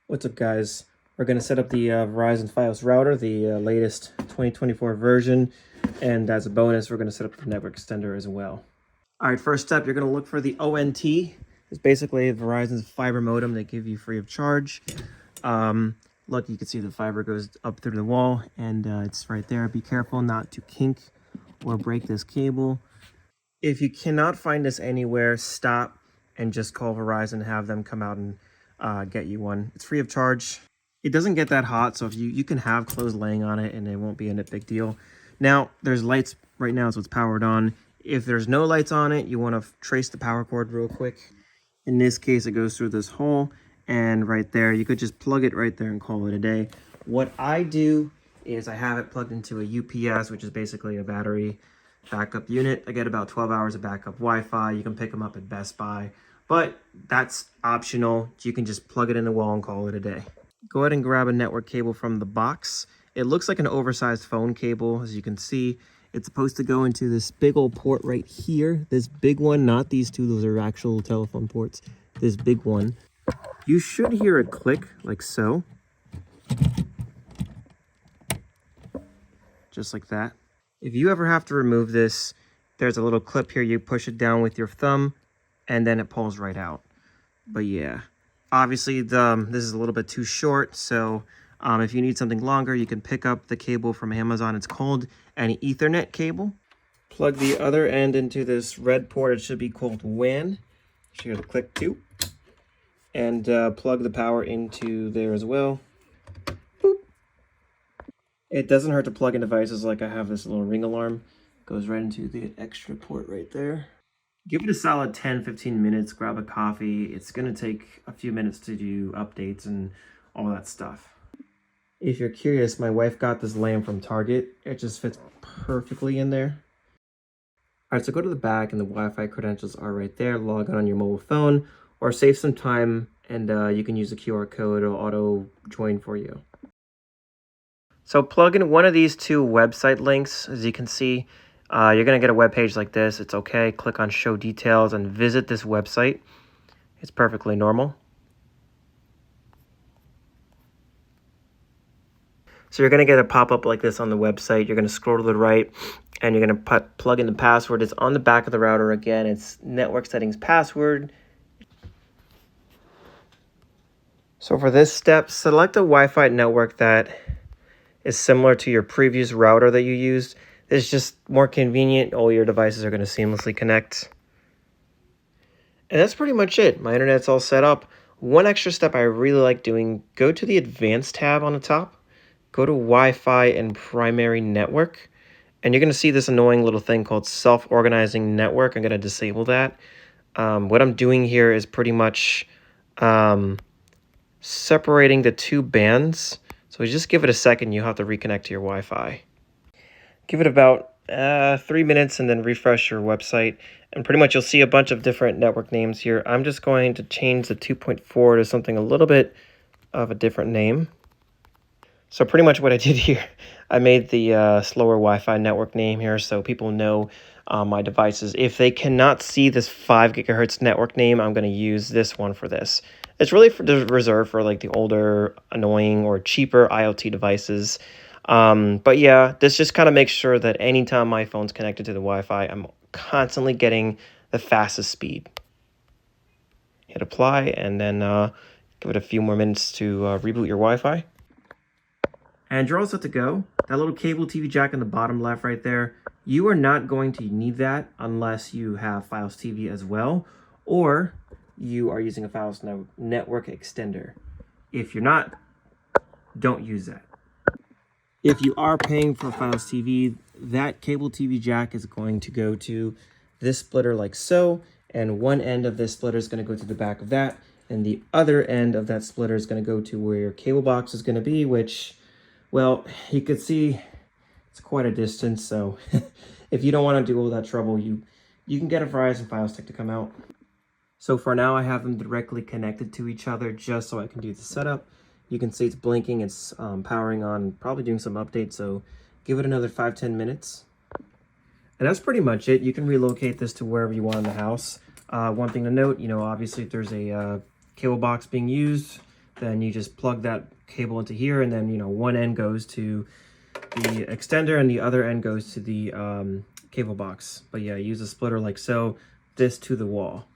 What's up, guys? We're going to set up the Verizon FiOS router, the latest 2024 version, and as a bonus, we're going to set up the network extender as well. All right, first step, you're going to look for the ONT. It's basically Verizon's fiber modem they give you free of charge. Look, you can see the fiber goes up through the wall, and it's right there. Be careful not to kink or break this cable. If you cannot find this anywhere, stop and just call Verizon and have them come out and get you one. It's free of charge. It doesn't get that hot, so if you can have clothes laying on it and it won't be a big deal. Now, there's lights right now, so it's powered on. If there's no lights on it, you want to trace the power cord real quick. In this case, it goes through this hole, and right there, you could just plug it right there and call it a day. What I do is I have it plugged into a UPS, which is basically a battery backup unit. I get about 12 hours of backup Wi-Fi. You can pick them up at Best Buy, but that's optional. You can just plug it in the wall and call it a day. Go ahead and grab a network cable from the box. It looks like an oversized phone cable. As you can see, it's supposed to go into this big old port right here. This big one, not these two, those are actual telephone ports. This big one. You should hear a click like so. Just like that. If you ever have to remove this, there's a little clip here. You push it down with your thumb and then it pulls right out. But yeah, obviously this is a little bit too short. So if you need something longer, you can pick up the cable from Amazon. It's called an Ethernet cable. Plug the other end into this red port. It should be called WAN. Hear the click too. And plug the power into there as well. Boop. It doesn't hurt to plug in devices like I have this little ring alarm. Goes right into the extra port right there. Give it a solid 10-15 minutes, grab a coffee. It's gonna take a few minutes to do updates and all that stuff. If you're curious, my wife got this lamp from Target. It just fits perfectly in there. All right, so go to the back and the Wi-Fi credentials are right there. Log on your mobile phone or save some time and you can use the QR code. It'll auto join for you. So plug in one of these two website links. As you can see, you're going to get a web page like this. It's okay. Click on show details and visit this website. It's perfectly normal. So you're going to get a pop-up like this on the website. You're going to scroll to the right and you're going to plug in the password. It's on the back of the router again. It's network settings password. So for this step, select a Wi-Fi network that is similar to your previous router that you used. It's just more convenient. All your devices are going to seamlessly connect. And that's pretty much it. My internet's all set up. One extra step I really like doing, go to the advanced tab on the top, go to Wi-Fi and primary network, and you're going to see this annoying little thing called self-organizing network. I'm going to disable that. What I'm doing here is pretty much separating the two bands. So just give it a second, you have to reconnect to your Wi-Fi. Give it about 3 minutes and then refresh your website. And pretty much you'll see a bunch of different network names here. I'm just going to change the 2.4 to something a little bit of a different name. So pretty much what I did here, I made the slower Wi-Fi network name here so people know my devices. If they cannot see this 5 gigahertz network name, I'm going to use this one for this. It's really reserved for like the older, annoying, or cheaper IoT devices. But yeah, this just kind of makes sure that anytime my phone's connected to the Wi-Fi, I'm constantly getting the fastest speed. Hit apply and then give it a few more minutes to reboot your Wi-Fi. And you're all set to go. That little cable TV jack in the bottom left right there, you are not going to need that unless you have FiOS TV as well, or you are using a FiOS network extender. If you're not, don't use that. If you are paying for FiOS TV, that cable TV jack is going to go to this splitter like so, and one end of this splitter is going to go to the back of that, and the other end of that splitter is going to go to where your cable box is going to be, which, well, you could see it's quite a distance, so if you don't want to do all that trouble, you can get a Verizon FiOS stick to come out. So for now, I have them directly connected to each other just so I can do the setup. You can see it's blinking, it's powering on, probably doing some updates, so give it another 5-10 minutes. And that's pretty much it. You can relocate this to wherever you want in the house. One thing to note, obviously if there's a cable box being used, then you just plug that cable into here, and then, you know, one end goes to the extender and the other end goes to the cable box. But yeah, use a splitter like so, this to the wall.